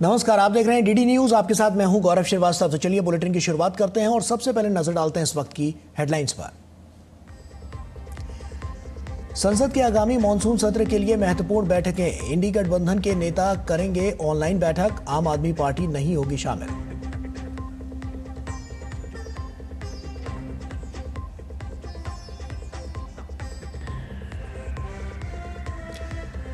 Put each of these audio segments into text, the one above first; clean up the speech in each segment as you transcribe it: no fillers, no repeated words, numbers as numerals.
नमस्कार, आप देख रहे हैं डीडी न्यूज। आपके साथ मैं हूं गौरव श्रीवास्तव। तो चलिए बुलेटिन की शुरुआत करते हैं और सबसे पहले नजर डालते हैं इस वक्त की हेडलाइंस पर। संसद के आगामी मॉनसून सत्र के लिए महत्वपूर्ण बैठकें। इंडी गठबंधन के नेता करेंगे ऑनलाइन बैठक, आम आदमी पार्टी नहीं होगी शामिल।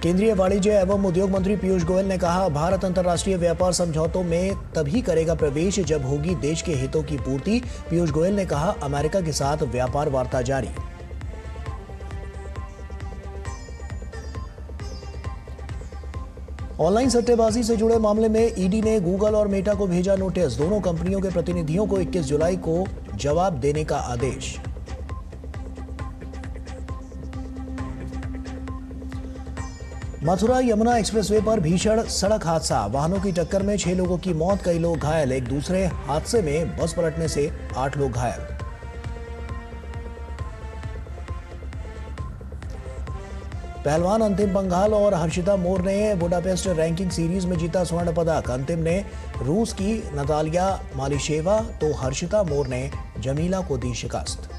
केंद्रीय वाणिज्य एवं उद्योग मंत्री पीयूष गोयल ने कहा, भारत अंतर्राष्ट्रीय व्यापार समझौतों में तभी करेगा प्रवेश जब होगी देश के हितों की पूर्ति। पीयूष गोयल ने कहा, अमेरिका के साथ व्यापार वार्ता जारी। ऑनलाइन सट्टेबाजी से जुड़े मामले में ईडी ने गूगल और मेटा को भेजा नोटिस। दोनों कंपनियों के प्रतिनिधियों को 21 जुलाई को जवाब देने का आदेश। मथुरा यमुना एक्सप्रेसवे पर भीषण सड़क हादसा, वाहनों की टक्कर में 6 लोगों की मौत, कई लोग घायल। एक दूसरे हादसे में बस पलटने से 8 लोग घायल। पहलवान अंतिम पंघाल और हर्षिता मोर ने बुडापेस्ट रैंकिंग सीरीज में जीता स्वर्ण पदक। अंतिम ने रूस की नतालिया मालिशेवा तो हर्षिता मोर ने जमीला को दी शिकस्त।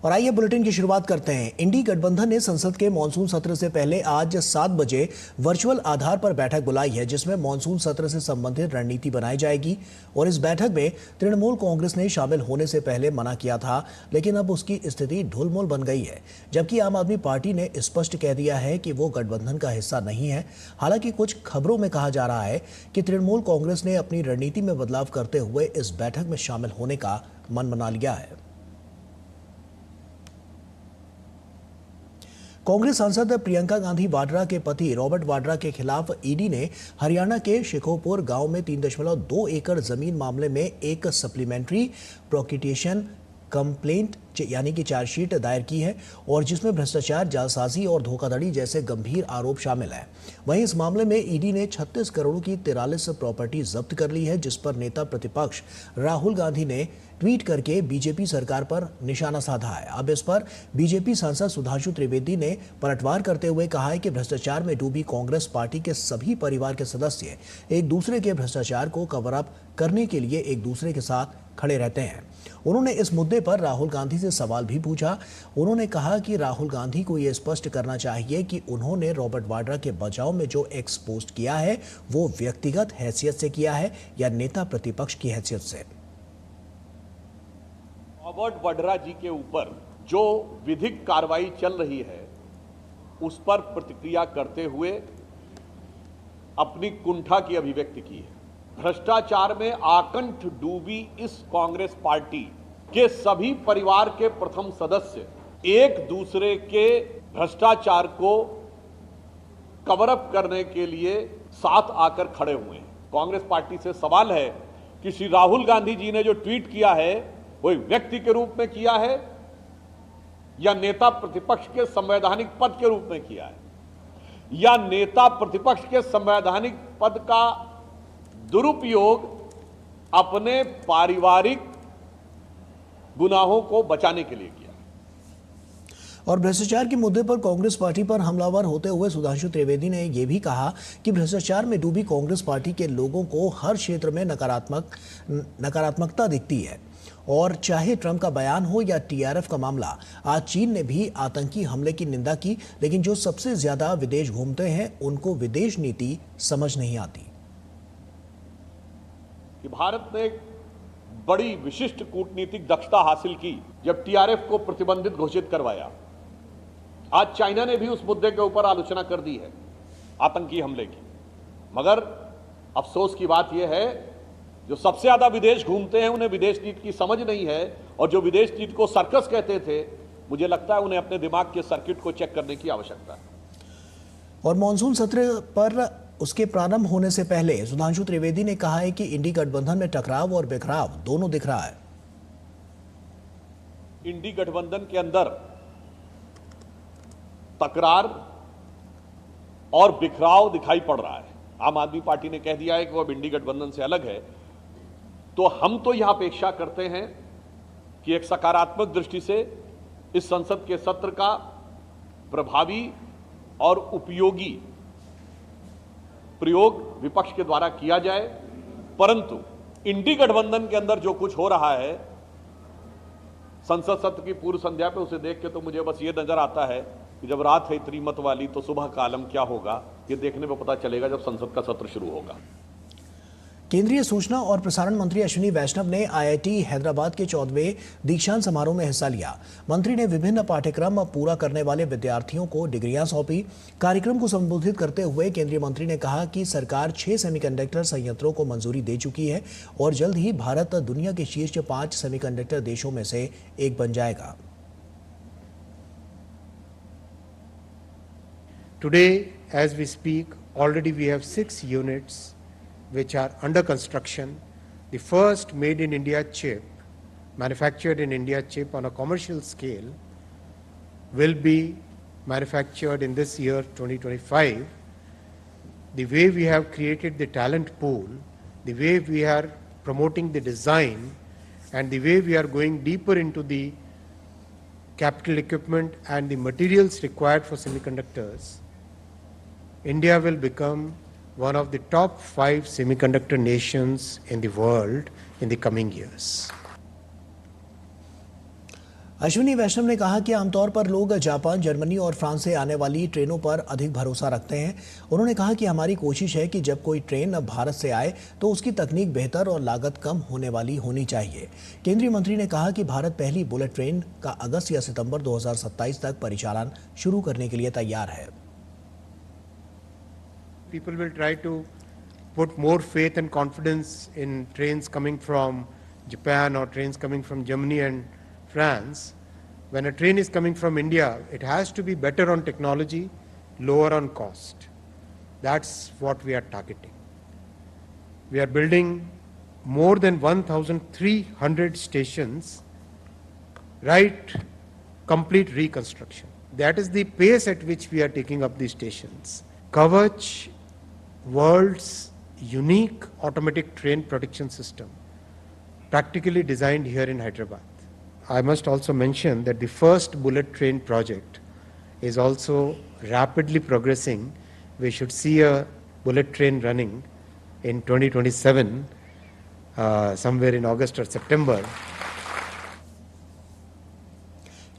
और आइए बुलेटिन की शुरुआत करते हैं। इंडी गठबंधन ने संसद के मॉनसून सत्र से पहले आज 7 बजे वर्चुअल आधार पर बैठक बुलाई है, जिसमें मॉनसून सत्र से संबंधित रणनीति बनाई जाएगी। और इस बैठक में तृणमूल कांग्रेस ने शामिल होने से पहले मना किया था, लेकिन अब उसकी स्थिति ढुलमुल बन गई है, जबकि आम आदमी पार्टी ने स्पष्ट कह दिया है कि वो गठबंधन का हिस्सा नहीं है। हालांकि कुछ खबरों में कहा जा रहा है कि तृणमूल कांग्रेस ने अपनी रणनीति में बदलाव करते हुए इस बैठक में शामिल होने का मन बना लिया है। कांग्रेस सांसद प्रियंका गांधी वाड्रा के पति रॉबर्ट वाड्रा के खिलाफ ईडी ने हरियाणा के शिकोपुर गांव में 3.2 एकड़ जमीन मामले में एक सप्लीमेंट्री प्रोसिक्यूशन कंप्लेंट यानी कि चार्जशीट दायर की है, और जिसमें भ्रष्टाचार, जालसाजी और धोखाधड़ी जैसे गंभीर आरोप शामिल हैं। वहीं इस मामले में ईडी ने 36 करोड़ की 43 प्रॉपर्टी जब्त कर ली है, जिस पर नेता प्रतिपक्ष राहुल गांधी ने ट्वीट करके बीजेपी सरकार पर निशाना साधा है। अब इस पर बीजेपी सांसद सुधांशु त्रिवेदी ने पलटवार करते हुए कहा है कि भ्रष्टाचार में डूबी कांग्रेस पार्टी के सभी परिवार के सदस्य एक दूसरे के भ्रष्टाचार को कवर अप करने के लिए एक दूसरे के साथ खड़े रहते हैं। उन्होंने इस मुद्दे पर राहुल गांधी से सवाल भी पूछा। उन्होंने कहा कि राहुल गांधी को यह स्पष्ट करना चाहिए कि उन्होंने रॉबर्ट वाड्रा के बचाव में जो एक्स पोस्ट किया है वो व्यक्तिगत हैसियत से किया है या नेता प्रतिपक्ष की हैसियत से। रॉबर्ट वाड्रा जी के ऊपर जो विधिक कार्रवाई चल रही है उस पर प्रतिक्रिया करते हुए अपनी कुंठा की अभिव्यक्ति की है। भ्रष्टाचार में आकंठ डूबी इस कांग्रेस पार्टी के सभी परिवार के प्रथम सदस्य एक दूसरे के भ्रष्टाचार को कवर अप करने के लिए साथ आकर खड़े हुए हैं। कांग्रेस पार्टी से सवाल है कि श्री राहुल गांधी जी ने जो ट्वीट किया है वो व्यक्ति के रूप में किया है या नेता प्रतिपक्ष के संवैधानिक पद के रूप में किया है, या नेता प्रतिपक्ष के संवैधानिक पद का दुरुपयोग अपने पारिवारिक गुनाहों को बचाने के लिए किया। और भ्रष्टाचार के मुद्दे पर कांग्रेस पार्टी पर हमलावर होते हुए सुधांशु त्रिवेदी ने यह भी कहा कि भ्रष्टाचार में डूबी कांग्रेस पार्टी के लोगों को हर क्षेत्र में नकारात्मकता दिखती है, और चाहे ट्रंप का बयान हो या टीआरएफ का मामला। आज चीन ने भी आतंकी हमले की निंदा की, लेकिन जो सबसे ज्यादा विदेश घूमते हैं उनको विदेश नीति समझ नहीं आती। कि भारत ने एक बड़ी विशिष्ट कूटनीतिक दक्षता हासिल की जब टीआरएफ को प्रतिबंधित घोषित करवाया। आज चाइना ने भी उस मुद्दे के ऊपर आलोचना कर दी है आतंकी हमले की, मगर अफसोस की बात यह है जो सबसे ज्यादा विदेश घूमते हैं उन्हें विदेश नीति की समझ नहीं है, और जो विदेश नीति को सर्कस कहते थे, मुझे लगता है उन्हें अपने दिमाग के सर्किट को चेक करने की आवश्यकता है। और मॉनसून सत्र पर उसके प्रारंभ होने से पहले सुधांशु त्रिवेदी ने कहा है कि इंडी गठबंधन में टकराव और बिखराव दोनों दिख रहा है। इंडी गठबंधन के अंदर तकरार और बिखराव दिखाई पड़ रहा है। आम आदमी पार्टी ने कह दिया है कि वह इंडी गठबंधन से अलग है, तो हम तो यह अपेक्षा करते हैं कि एक सकारात्मक दृष्टि से इस संसद के सत्र का प्रभावी और उपयोगी प्रयोग विपक्ष के द्वारा किया जाए, परंतु इंडी गठबंधन के अंदर जो कुछ हो रहा है संसद सत्र की पूर्व संध्या पे, उसे देख के तो मुझे बस ये नजर आता है कि जब रात है इतनी मत वाली तो सुबह का आलम क्या होगा, ये देखने में पता चलेगा जब संसद का सत्र शुरू होगा। केंद्रीय सूचना और प्रसारण मंत्री अश्विनी वैष्णव ने आईआईटी हैदराबाद के 14वें दीक्षांत समारोह में हिस्सा लिया। मंत्री ने विभिन्न पाठ्यक्रम पूरा करने वाले विद्यार्थियों को डिग्रियां सौंपी। कार्यक्रम को संबोधित करते हुए केंद्रीय मंत्री ने कहा कि सरकार 6 सेमीकंडक्टर संयंत्रों को मंजूरी दे चुकी है और जल्द ही भारत दुनिया के शीर्ष 5 सेमीकंडक्टर देशों में से एक बन जाएगा। Today, as we speak, already we have 6 units which are under construction. The first made in India chip, manufactured in India chip on a commercial scale, will be manufactured in this year 2025. The way we have created the talent pool, the way we are promoting the design, and the way we are going deeper into the capital equipment and the materials required for semiconductors, India will become one of the top 5 semiconductor nations in the world in the coming years. Ashwini वैष्णव ने कहा कि आमतौर पर लोग Japan, Germany और France से आने वाली ट्रेनों पर अधिक भरोसा रखते हैं। उन्होंने कहा कि हमारी कोशिश है कि जब कोई ट्रेन भारत से आए तो उसकी तकनीक बेहतर और लागत कम होने वाली होनी चाहिए। केंद्रीय मंत्री ने कहा कि भारत पहली बुलेट ट्रेन का अगस्त या सितंबर 2027 तक परिचालन शुरू करने के लिए तैयार है। People will try to put more faith and confidence in trains coming from Japan or trains coming from Germany and France. When a train is coming from India, it has to be better on technology, lower on cost. That's what we are targeting. We are building more than 1,300 stations, right? Complete reconstruction. That is the pace at which we are taking up these stations. Kavach, world's unique automatic train protection system, practically designed here in Hyderabad. I must also mention that the first bullet train project is also rapidly progressing. We should see a bullet train running in 2027, somewhere in August or September.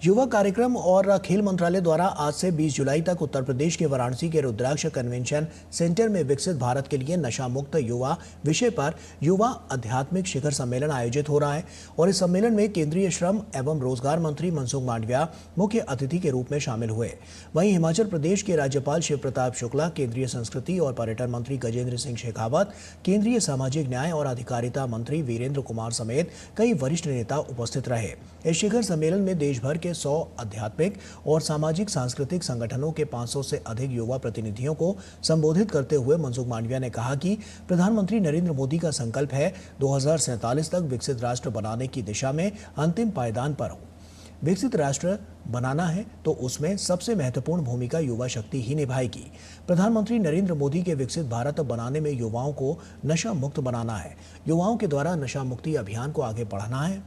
युवा कार्यक्रम और खेल मंत्रालय द्वारा आज से 20 जुलाई तक उत्तर प्रदेश के वाराणसी के रुद्राक्ष कन्वेंशन सेंटर में विकसित भारत के लिए नशा मुक्त युवा विषय पर युवा आध्यात्मिक शिखर सम्मेलन आयोजित हो रहा है और इस सम्मेलन में केंद्रीय श्रम एवं रोजगार मंत्री मनसुख मांडविया मुख्य अतिथि के रूप में शामिल हुए। वहीं हिमाचल प्रदेश के राज्यपाल शिव प्रताप शुक्ला, केंद्रीय संस्कृति और पर्यटन मंत्री गजेंद्र सिंह शेखावत, केंद्रीय सामाजिक न्याय और अधिकारिता मंत्री वीरेंद्र कुमार समेत कई वरिष्ठ नेता उपस्थित रहे। इस शिखर सम्मेलन में देश भर के 100 आध्यात्मिक और सामाजिक सांस्कृतिक संगठनों के 500 से अधिक युवा प्रतिनिधियों को संबोधित करते हुए मनसुख मांडविया ने कहा कि प्रधानमंत्री नरेंद्र मोदी का संकल्प है 2047 तक विकसित राष्ट्र बनाने की दिशा में अंतिम पायदान पर हो। विकसित राष्ट्र बनाना है तो उसमें सबसे महत्वपूर्ण भूमिका युवा शक्ति ही निभाएगी। प्रधानमंत्री नरेंद्र मोदी के विकसित भारत बनाने में युवाओं को नशा मुक्त बनाना है। युवाओं के द्वारा नशा मुक्ति अभियान को आगे बढ़ाना है।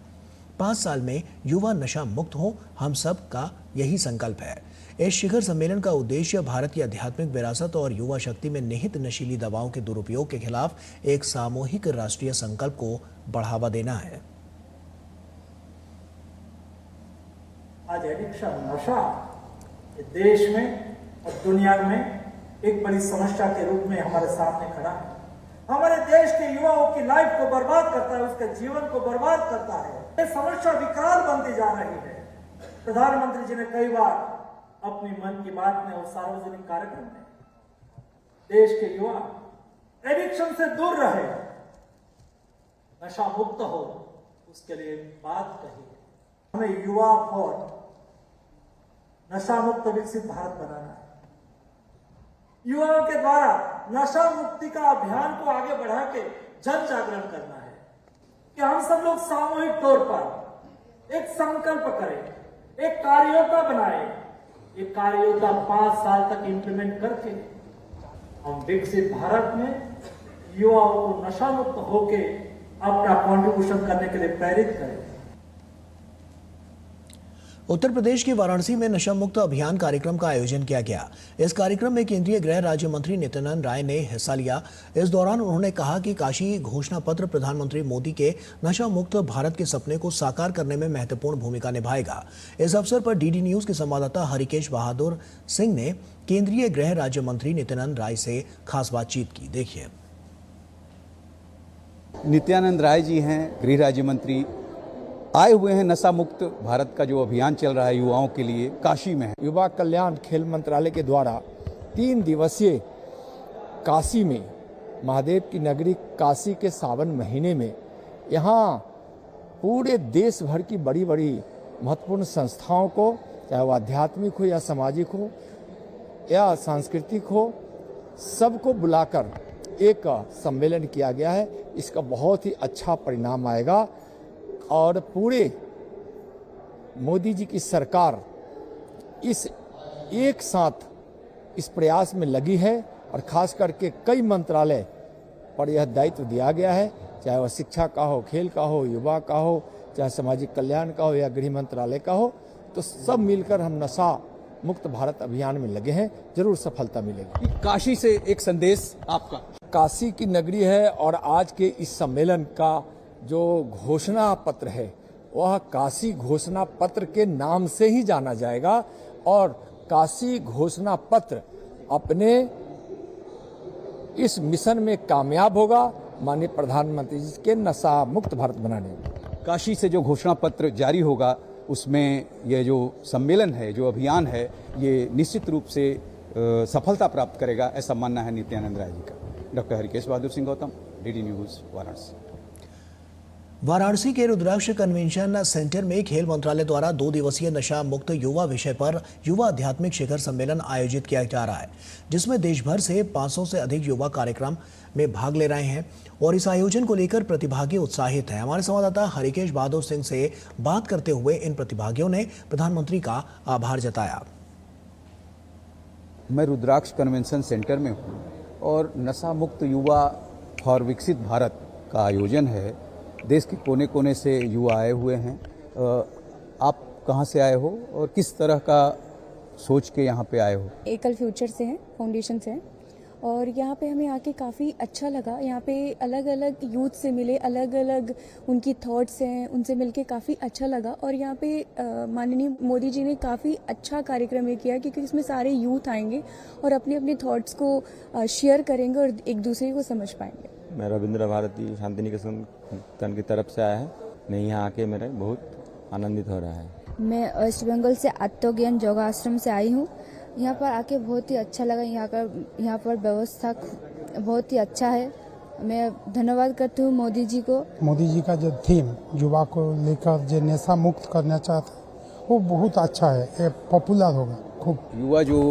5 साल में युवा नशा मुक्त हो, हम सब का यही संकल्प है। इस शिखर सम्मेलन का उद्देश्य भारत की आध्यात्मिक विरासत और युवा शक्ति में निहित नशीली दवाओं के दुरुपयोग के खिलाफ एक सामूहिक राष्ट्रीय संकल्प को बढ़ावा देना है। आज एडिक्शन, नशा देश में और दुनिया में एक बड़ी समस्या के रूप में हमारे सामने खड़ा है। हमारे देश के युवाओं की लाइफ को बर्बाद करता है, उसके जीवन को बर्बाद करता है। ये समस्या विकराल बनती जा रही है। प्रधानमंत्री जी ने कई बार अपनी मन की बात में और सार्वजनिक कार्यक्रम में देश के युवा एडिक्शन से दूर रहे, नशा मुक्त हो, उसके लिए बात कही। हमें युवा फॉर नशा मुक्त विकसित भारत बनाना है। युवाओं के द्वारा नशा मुक्ति का अभियान को आगे बढ़ा के जन जागरण करना है कि हम सब लोग सामूहिक तौर पर एक संकल्प करें, एक कार्ययोजना बनाए। एक कार्ययोजना 5 साल तक इंप्लीमेंट करके हम विकसित भारत में युवाओं को नशा मुक्त होके अपना कंट्रीब्यूशन करने के लिए प्रेरित करें। उत्तर प्रदेश के वाराणसी में नशा मुक्त अभियान कार्यक्रम का आयोजन किया गया। इस कार्यक्रम में केंद्रीय गृह राज्य मंत्री नित्यानंद राय ने हिस्सा लिया। इस दौरान उन्होंने कहा कि काशी घोषणा पत्र प्रधानमंत्री मोदी के नशा मुक्त भारत के सपने को साकार करने में महत्वपूर्ण भूमिका निभाएगा। इस अवसर पर डीडी न्यूज के संवाददाता हरिकेश बहादुर सिंह ने केंद्रीय गृह राज्य मंत्री नित्यानंद राय से खास बातचीत की। देखिए। नित्यानंद राय जी हैं गृह राज्य मंत्री, आए हुए हैं नशा मुक्त भारत का जो अभियान चल रहा है युवाओं के लिए, काशी में है। युवा कल्याण खेल मंत्रालय के द्वारा 3 दिवसीय काशी में, महादेव की नगरी काशी के सावन महीने में, यहाँ पूरे देश भर की बड़ी बड़ी महत्वपूर्ण संस्थाओं को, चाहे वो आध्यात्मिक हो या सामाजिक हो या सांस्कृतिक हो, सबको बुलाकर एक सम्मेलन किया गया है। इसका बहुत ही अच्छा परिणाम आएगा और पूरे मोदी जी की सरकार इस एक साथ इस प्रयास में लगी है और खास करके कई मंत्रालय पर यह दायित्व दिया गया है, चाहे वह शिक्षा का हो, खेल का हो, युवा का हो, चाहे सामाजिक कल्याण का हो या गृह मंत्रालय का हो, तो सब मिलकर हम नशा मुक्त भारत अभियान में लगे हैं। जरूर सफलता मिलेगी। काशी से एक संदेश आपका। काशी की नगरी है और आज के इस सम्मेलन का जो घोषणा पत्र है वह काशी घोषणा पत्र के नाम से ही जाना जाएगा और काशी घोषणा पत्र अपने इस मिशन में कामयाब होगा माननीय प्रधानमंत्री जी के नशा मुक्त भारत बनाने में। काशी से जो घोषणा पत्र जारी होगा उसमें ये जो सम्मेलन है, जो अभियान है, ये निश्चित रूप से सफलता प्राप्त करेगा, ऐसा मानना है नित्यानंद राय जी का। Doctor Harikesh Bahadur Singh Gautam, DD news, Varanasi. Varanasi के रुद्राक्ष कन्वेंशन सेंटर में खेल मंत्रालय द्वारा 2 दिवसीय नशा मुक्त युवा विषय पर युवा आध्यात्मिक शिखर सम्मेलन आयोजित किया जा रहा है, जिसमें देश भर से 500 से अधिक युवा कार्यक्रम में भाग ले रहे हैं और इस आयोजन को लेकर प्रतिभागी उत्साहित हैं। हमारे संवाददाता हरिकेश बहादुर सिंह से बात करते हुए इन प्रतिभागियों ने प्रधानमंत्री का आभार जताया। मैं रुद्राक्ष कन्वेंशन सेंटर में हूँ और नशा मुक्त युवा फॉर विकसित भारत का आयोजन है। देश के कोने कोने से युवा आए हुए हैं। आप कहाँ से आए हो और किस तरह का सोच के यहाँ पे आए हो? एकल फ्यूचर से हैं, फाउंडेशन से हैं और यहाँ पे हमें आके काफ़ी अच्छा लगा। यहाँ पे अलग अलग यूथ से मिले, अलग अलग उनकी थॉट्स हैं, उनसे मिलके काफ़ी अच्छा लगा। और यहाँ पे माननीय मोदी जी ने काफ़ी अच्छा कार्यक्रम ये किया क्योंकि इसमें सारे यूथ आएंगे और अपने अपने थॉट्स को शेयर करेंगे और एक दूसरे को समझ पाएंगे। मैं रविंद्र भारती शांति निकेतन की तरफ से आया है। मैं यहाँ आके मेरे बहुत आनंदित हो रहा है। मैं वेस्ट बंगाल से आत्मज्ञान योगाश्रम से आई हूँ। यहाँ पर आके बहुत ही अच्छा लगा। यहाँ पर व्यवस्था बहुत ही अच्छा है। मैं धन्यवाद करती हूँ मोदी जी को। मोदी जी का जो थीम युवा को लेकर जो नशा मुक्त करना चाहते वो बहुत अच्छा है, ये पॉपुलर होगा खूब। युवा जो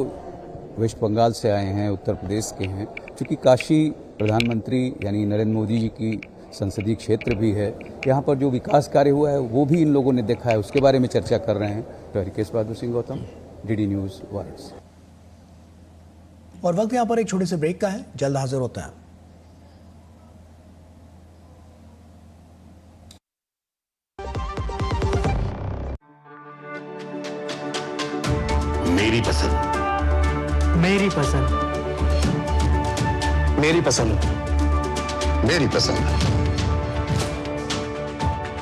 वेस्ट बंगाल से आए हैं, उत्तर प्रदेश के हैं, चूँकि काशी प्रधानमंत्री यानी नरेंद्र मोदी जी की संसदीय क्षेत्र भी है, यहाँ पर जो विकास कार्य हुआ है वो भी इन लोगों ने देखा है, उसके बारे में चर्चा कर रहे हैं। तो हरिकेश बहादुर सिंह गौतम, डीडी न्यूज, वाराणसी। और वक्त यहाँ पर एक छोटे से ब्रेक का है, जल्द हाजिर होता है। मेरी पसंद, मेरी पसंद, मेरी पसंद, मेरी पसंद,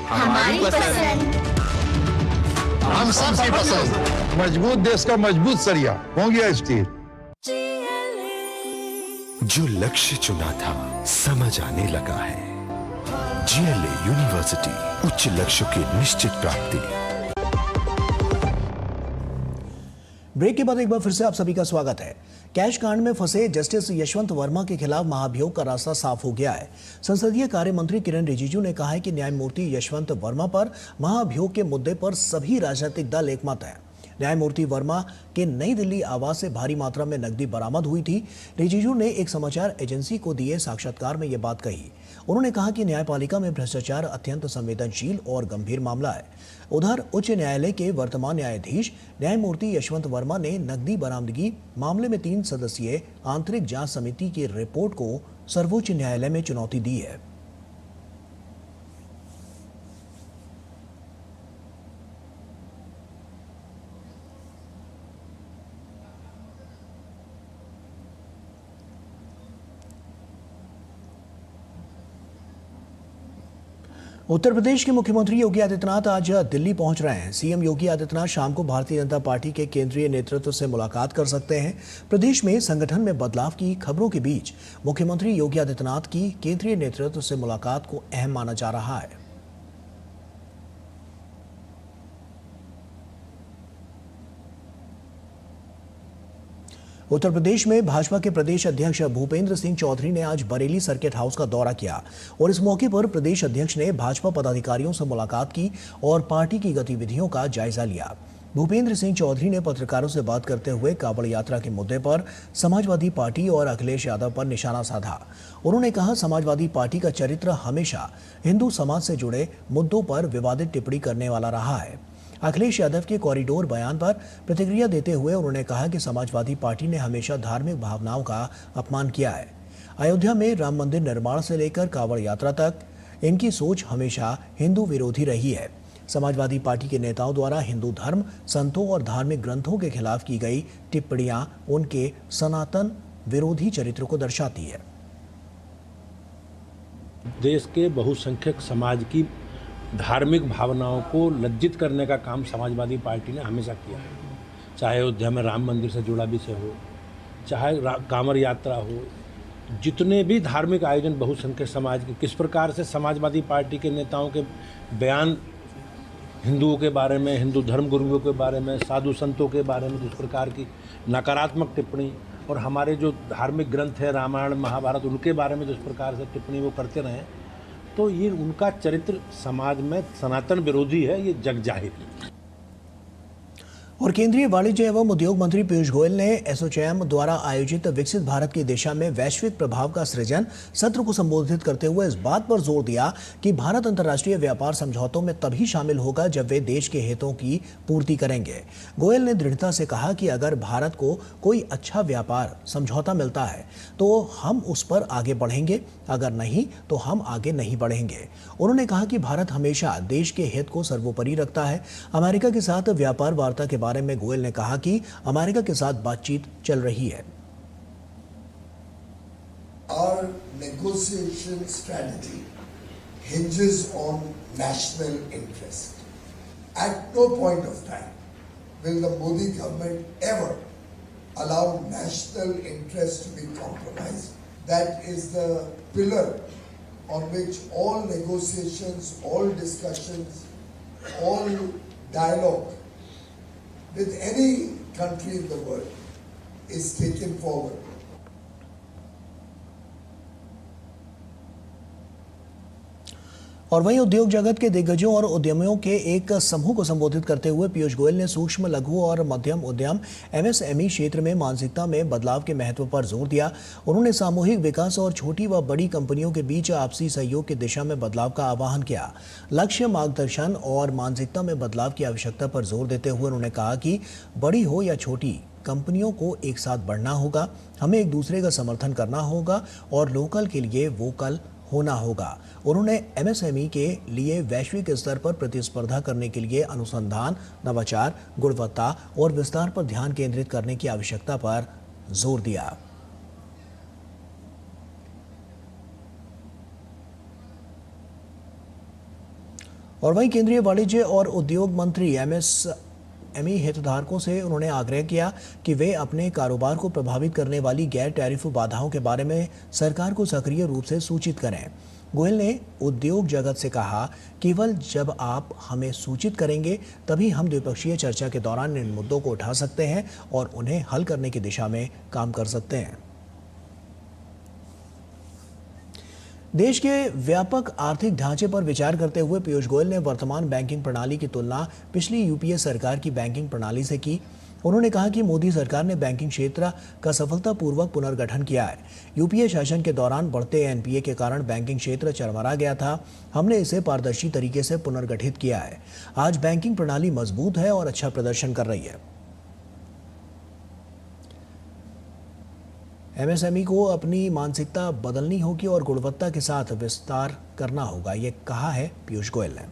हमारी पसंद, हम सबकी पसंद। मजबूत देश का मजबूत सरिया हो गया स्टील। जो लक्ष्य चुना था समझ आने लगा है। GLA यूनिवर्सिटी, उच्च लक्ष्यों की निश्चित प्राप्ति। ब्रेक के बाद एक बार फिर से आप सभी का स्वागत है। कैश कांड में फंसे जस्टिस यशवंत वर्मा के खिलाफ महाभियोग का रास्ता साफ हो गया है। संसदीय कार्य मंत्री किरण रिजिजू ने कहा है कि न्यायमूर्ति यशवंत वर्मा पर महाभियोग के मुद्दे पर सभी राजनीतिक दल एकमत हैं। न्यायमूर्ति वर्मा के नई दिल्ली आवास से भारी मात्रा में नकदी बरामद हुई थी। रिजिजू ने एक समाचार एजेंसी को दिए साक्षात्कार में यह बात कही। उन्होंने कहा कि न्यायपालिका में भ्रष्टाचार अत्यंत संवेदनशील और गंभीर मामला है। उधर उच्च न्यायालय के वर्तमान न्यायाधीश न्यायमूर्ति यशवंत वर्मा ने नकदी बरामदगी मामले में 3 सदस्यीय आंतरिक जांच समिति की रिपोर्ट को सर्वोच्च न्यायालय में चुनौती दी है। उत्तर प्रदेश के मुख्यमंत्री योगी आदित्यनाथ आज दिल्ली पहुंच रहे हैं। सीएम योगी आदित्यनाथ शाम को भारतीय जनता पार्टी के केंद्रीय नेतृत्व से मुलाकात कर सकते हैं। प्रदेश में संगठन में बदलाव की खबरों के बीच मुख्यमंत्री योगी आदित्यनाथ की केंद्रीय नेतृत्व से मुलाकात को अहम माना जा रहा है। उत्तर प्रदेश में भाजपा के प्रदेश अध्यक्ष भूपेंद्र सिंह चौधरी ने आज बरेली सर्किट हाउस का दौरा किया और इस मौके पर प्रदेश अध्यक्ष ने भाजपा पदाधिकारियों से मुलाकात की और पार्टी की गतिविधियों का जायजा लिया। भूपेंद्र सिंह चौधरी ने पत्रकारों से बात करते हुए कांवड़ यात्रा के मुद्दे पर समाजवादी पार्टी और अखिलेश यादव पर निशाना साधा। उन्होंने कहा, समाजवादी पार्टी का चरित्र हमेशा हिंदू समाज से जुड़े मुद्दों पर विवादित टिप्पणी करने वाला रहा है। अखिलेश यादव के कॉरिडोर बयान पर प्रतिक्रिया देते हुए उन्होंने कहा कि समाजवादी पार्टी ने हमेशा धार्मिक भावनाओं का अपमान किया है। अयोध्या में राम मंदिर निर्माण से लेकर कांवड़ यात्रा तक इनकी सोच हमेशा हिंदू विरोधी रही है। समाजवादी पार्टी के नेताओं द्वारा हिंदू धर्म, संतों और धार्मिक ग्रंथों के खिलाफ की गई टिप्पणियां उनके सनातन विरोधी चरित्र को दर्शाती है। देश के बहुसंख्यक समाज की धार्मिक भावनाओं को लज्जित करने का काम समाजवादी पार्टी ने हमेशा किया है। चाहे अयोध्या में राम मंदिर से जुड़ा विषय हो, चाहे कांवड़ यात्रा हो, जितने भी धार्मिक आयोजन बहुसंख्यक समाज के, किस प्रकार से समाजवादी पार्टी के नेताओं के बयान हिंदुओं के बारे में, हिंदू धर्म गुरुओं के बारे में, साधु संतों के बारे में जिस प्रकार की नकारात्मक टिप्पणी, और हमारे जो धार्मिक ग्रंथ है रामायण महाभारत, उनके बारे में जिस प्रकार से टिप्पणी वो करते रहे, तो ये उनका चरित्र समाज में सनातन विरोधी है, ये जग जाहिर है। और केंद्रीय वाणिज्य एवं उद्योग मंत्री पीयूष गोयल ने एसोचैम द्वारा आयोजित विकसित भारत की दिशा में वैश्विक प्रभाव का सृजन सत्र को संबोधित करते हुए इस बात पर जोर दिया कि भारत अंतर्राष्ट्रीय व्यापार समझौतों में तभी शामिल होगा जब वे देश के हितों की पूर्ति करेंगे। गोयल ने दृढ़ता से कहा कि अगर भारत को कोई अच्छा व्यापार समझौता मिलता है तो हम उस पर आगे बढ़ेंगे, अगर नहीं तो हम आगे नहीं बढ़ेंगे। उन्होंने कहा कि भारत हमेशा देश के हित को सर्वोपरि रखता है। अमेरिका के साथ व्यापार वार्ता के बारे में गोयल ने कहा कि अमेरिका के साथ बातचीत चल रही है। Our negotiation strategy hinges on national interest. At no point of time will the Modi government ever allow national interest to be compromised. That is the pillar on which all negotiations, all discussions, all dialogue with any country in the world is taken forward. और वहीं उद्योग जगत के दिग्गजों और उद्यमियों के एक समूह को संबोधित करते हुए पीयूष गोयल ने सूक्ष्म, लघु और मध्यम उद्यम एमएसएमई क्षेत्र में मानसिकता में बदलाव के महत्व पर जोर दिया। उन्होंने सामूहिक विकास और छोटी व बड़ी कंपनियों के बीच आपसी सहयोग की दिशा में बदलाव का आह्वान किया। लक्ष्य, मार्गदर्शन और मानसिकता में बदलाव की आवश्यकता पर जोर देते हुए उन्होंने कहा कि बड़ी हो या छोटी कंपनियों को एक साथ बढ़ना होगा, हमें एक दूसरे का समर्थन करना होगा और लोकल के लिए वोकल होना होगा। उन्होंने एमएसएमई के लिए वैश्विक स्तर पर प्रतिस्पर्धा करने के लिए अनुसंधान, नवाचार, गुणवत्ता और विस्तार पर ध्यान केंद्रित करने की आवश्यकता पर जोर दिया। और वहीं केंद्रीय वाणिज्य और उद्योग मंत्री एमएसएमई हितधारकों से उन्होंने आग्रह किया कि वे अपने कारोबार को प्रभावित करने वाली गैर टैरिफ बाधाओं के बारे में सरकार को सक्रिय रूप से सूचित करें। गोयल ने उद्योग जगत से कहा, केवल जब आप हमें सूचित करेंगे तभी हम द्विपक्षीय चर्चा के दौरान इन मुद्दों को उठा सकते हैं और उन्हें हल करने की दिशा में काम कर सकते हैं। देश के व्यापक आर्थिक ढांचे पर विचार करते हुए पीयूष गोयल ने वर्तमान बैंकिंग प्रणाली की तुलना पिछली यूपीए सरकार की बैंकिंग प्रणाली से की। उन्होंने कहा कि मोदी सरकार ने बैंकिंग क्षेत्र का सफलतापूर्वक पुनर्गठन किया है। यूपीए शासन के दौरान बढ़ते एनपीए के कारण बैंकिंग क्षेत्र चरमरा गया था। हमने इसे पारदर्शी तरीके से पुनर्गठित किया है। आज बैंकिंग प्रणाली मजबूत है और अच्छा प्रदर्शन कर रही है। एमएसएमई को अपनी मानसिकता बदलनी होगी और गुणवत्ता के साथ विस्तार करना होगा, ये कहा है पीयूष गोयल ने।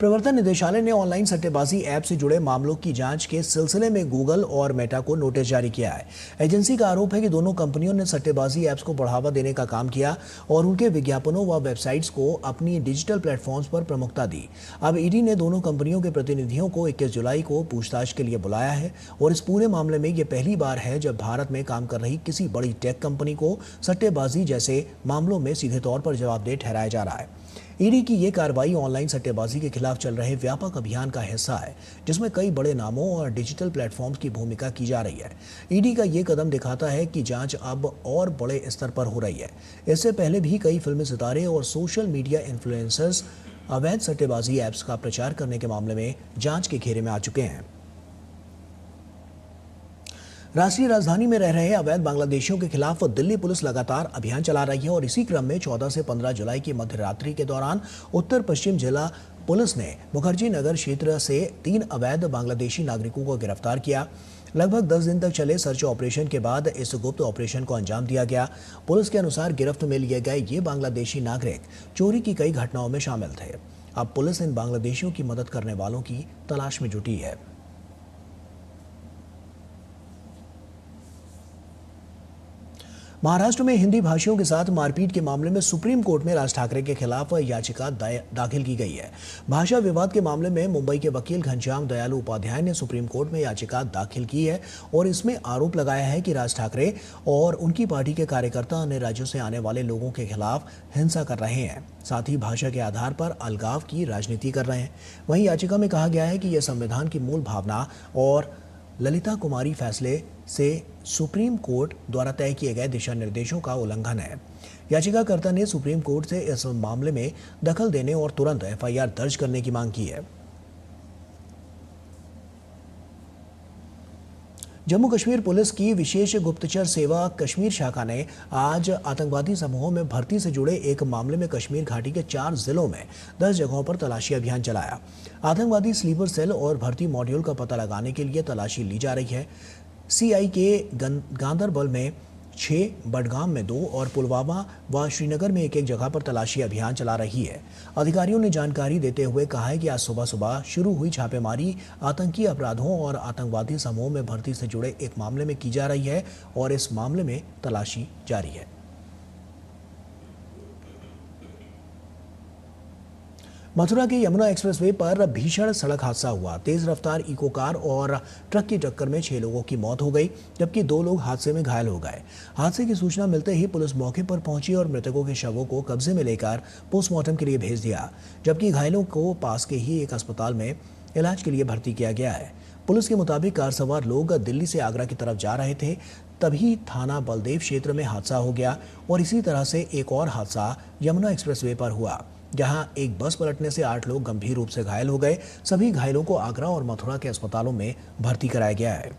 प्रवर्तन निदेशालय ने ऑनलाइन सट्टेबाजी ऐप से जुड़े मामलों की जांच के सिलसिले में गूगल और मेटा को नोटिस जारी किया है। एजेंसी का आरोप है कि दोनों कंपनियों ने सट्टेबाजी ऐप्स को बढ़ावा देने का काम किया और उनके विज्ञापनों व वेबसाइट्स को अपनी डिजिटल प्लेटफॉर्म्स पर प्रमुखता दी। अब ईडी ने दोनों कंपनियों के प्रतिनिधियों को 21 जुलाई को पूछताछ के लिए बुलाया है और इस पूरे मामले में ये पहली बार है जब भारत में काम कर रही किसी बड़ी टेक कंपनी को सट्टेबाजी जैसे मामलों में सीधे तौर पर जवाबदेह ठहराया जा रहा है। ईडी की ये कार्रवाई ऑनलाइन सट्टेबाजी के खिलाफ चल रहे व्यापक अभियान का हिस्सा है, जिसमें कई बड़े नामों और डिजिटल प्लेटफॉर्म्स की भूमिका की जा रही है। ईडी का ये कदम दिखाता है कि जांच अब और बड़े स्तर पर हो रही है। इससे पहले भी कई फिल्मी सितारे और सोशल मीडिया इन्फ्लुएंसर्स अवैध सट्टेबाजी ऐप्स का प्रचार करने के मामले में जांच के घेरे में आ चुके हैं। राष्ट्रीय राजधानी में रह रहे अवैध बांग्लादेशियों के खिलाफ दिल्ली पुलिस लगातार अभियान चला रही है और इसी क्रम में 14 से 15 जुलाई की मध्य रात्रि के दौरान उत्तर पश्चिम जिला पुलिस ने मुखर्जी नगर क्षेत्र से 3 अवैध बांग्लादेशी नागरिकों को गिरफ्तार किया। लगभग 10 दिन तक चले सर्च ऑपरेशन के बाद इस गुप्त ऑपरेशन को अंजाम दिया गया। पुलिस के अनुसार गिरफ्त में लिए गए ये बांग्लादेशी नागरिक चोरी की कई घटनाओं में शामिल थे। अब पुलिस इन बांग्लादेशियों की मदद करने वालों की तलाश में जुटी है। महाराष्ट्र में हिंदी भाषियों के साथ मारपीट के मामले में सुप्रीम कोर्ट में राज ठाकरे के खिलाफ याचिका दाखिल की गई है। भाषा विवाद के मामले में मुंबई के वकील घनश्याम दयालु उपाध्याय ने सुप्रीम कोर्ट में याचिका दाखिल की है और इसमें आरोप लगाया है कि राज ठाकरे और उनकी पार्टी के कार्यकर्ता अन्य राज्यों से आने वाले लोगों के खिलाफ हिंसा कर रहे हैं, साथ ही भाषा के आधार पर अलगाव की राजनीति कर रहे हैं। वहीं याचिका में कहा गया है कि यह संविधान की मूल भावना और ललिता कुमारी फैसले से सुप्रीम कोर्ट द्वारा तय किए गए दिशा निर्देशों का उल्लंघन है। याचिकाकर्ता ने सुप्रीम कोर्ट से इस मामले में दखल देने और तुरंत एफआईआर दर्ज करने की मांग की है। जम्मू कश्मीर पुलिस की विशेष गुप्तचर सेवा कश्मीर शाखा ने आज आतंकवादी समूहों में भर्ती से जुड़े एक मामले में कश्मीर घाटी के 4 जिलों में 10 जगहों पर तलाशी अभियान चलाया। आतंकवादी स्लीपर सेल और भर्ती मॉड्यूल का पता लगाने के लिए तलाशी ली जा रही है। सीआई के गांदरबल में 6, बडगाम में 2 और पुलवामा व श्रीनगर में एक जगह पर तलाशी अभियान चला रही है। अधिकारियों ने जानकारी देते हुए कहा है कि आज सुबह शुरू हुई छापेमारी आतंकी अपराधों और आतंकवादी समूहों में भर्ती से जुड़े एक मामले में की जा रही है और इस मामले में तलाशी जारी है। मथुरा के यमुना एक्सप्रेसवे पर भीषण सड़क हादसा हुआ। तेज रफ्तार इको कार और ट्रक की टक्कर में 6 लोगों की मौत हो गई, जबकि 2 लोग हादसे में घायल हो गए। हादसे की सूचना मिलते ही पुलिस मौके पर पहुंची और मृतकों के शवों को कब्जे में लेकर पोस्टमार्टम के लिए भेज दिया, जबकि घायलों को पास के ही एक अस्पताल में इलाज के लिए भर्ती किया गया है। पुलिस के मुताबिक कार सवार लोग दिल्ली से आगरा की तरफ जा रहे थे, तभी थाना बलदेव क्षेत्र में हादसा हो गया और इसी तरह से एक और हादसा यमुना एक्सप्रेसवे पर हुआ, जहां एक बस पलटने से 8 लोग गंभीर रूप से घायल हो गए। सभी घायलों को आगरा और मथुरा के अस्पतालों में भर्ती कराया गया है।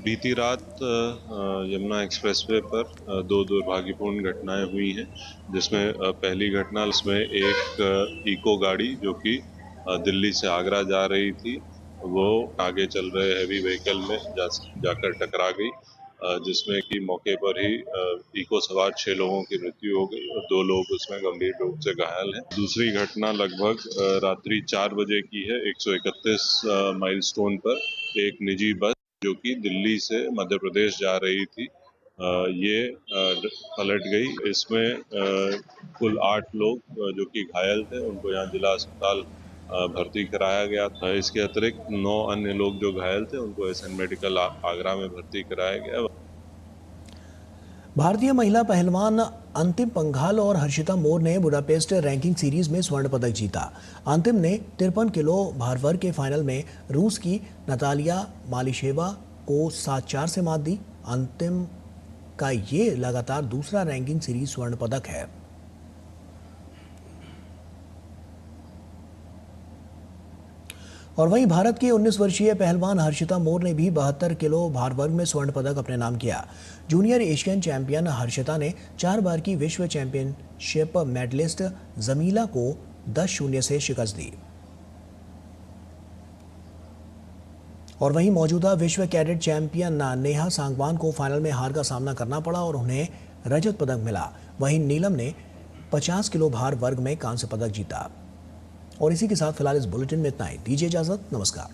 बीती रात यमुना एक्सप्रेसवे पर 2 दुर्भाग्यपूर्ण घटनाएं हुई हैं, जिसमें पहली घटना इसमें एक इको गाड़ी जो कि दिल्ली से आगरा जा रही थी, वो आगे चल रहे हैवी व्हीकल में जाकर टकरा गई, जिसमें कि मौके पर ही इको सवार 6 लोगों की मृत्यु हो गई और 2 लोग उसमें गंभीर रूप से घायल हैं। दूसरी घटना लगभग रात्रि 4 बजे की है। 131 माइलस्टोन पर एक निजी बस जो कि दिल्ली से मध्य प्रदेश जा रही थी, ये पलट गई। इसमें कुल 8 लोग जो कि घायल थे, उनको यहाँ जिला अस्पताल भर्ती कराया गया था। इसके अतिरिक्त 9 अन्य लोग जो घायल थे उनको एसएन मेडिकल आगरा में भर्ती कराया गया। भारतीय महिला पहलवान अंतिम पंघाल और हर्षिता मोर ने बुडापेस्ट रैंकिंग सीरीज में स्वर्ण पदक जीता। अंतिम ने 53 किलो भार वर्ग के फाइनल में रूस की नतालिया मालिशेवा को 7-4 से मात दी। अंतिम का ये लगातार दूसरा रैंकिंग सीरीज स्वर्ण पदक है। और वहीं भारत की 19 वर्षीय पहलवान हर्षिता मोर ने भी 72 किलो भार वर्ग में स्वर्ण पदक अपने नाम किया। जूनियर एशियन चैंपियन हर्षिता ने 4 बार की विश्व चैंपियनशिप मेडलिस्ट जमीला को 10-0 से शिकस्त दी। और वहीं मौजूदा विश्व कैडेट चैंपियन नेहा सांगवान को फाइनल में हार का सामना करना पड़ा और उन्हें रजत पदक मिला। वहीं नीलम ने 50 किलो भार वर्ग में कांस्य पदक जीता। और इसी के साथ फिलहाल इस बुलेटिन में इतना ही। दीजिए इजाजत, नमस्कार।